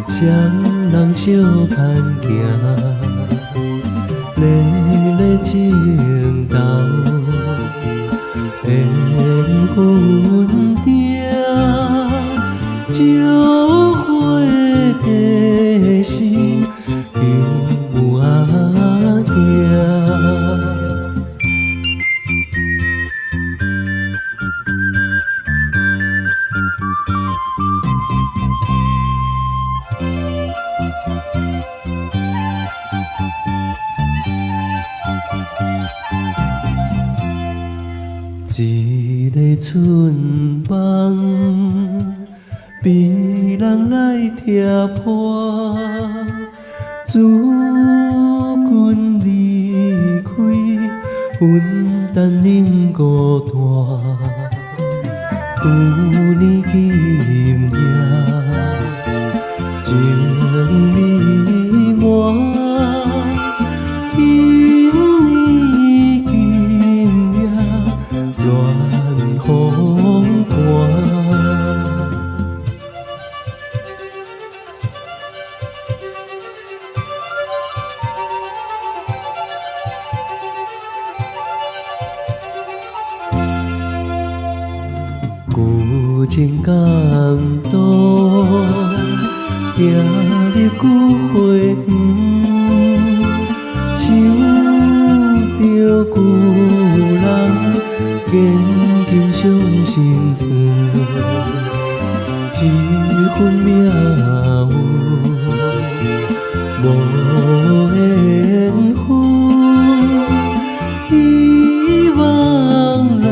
双人相牵行，热热情投，缘分定，朝花地心求阿兄。一个春梦，被人来踢破，自君离开，分担恁孤单。有年今夜，情美满。今年今夜，乱风寒。旧情感动，行入旧花园，想着旧人，紧紧伤心酸。一份命运无缘分，希望来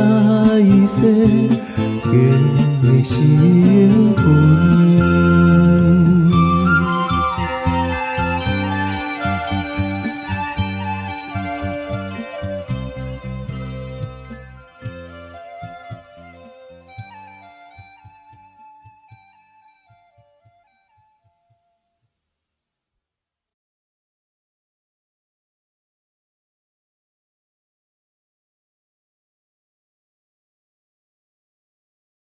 世。继承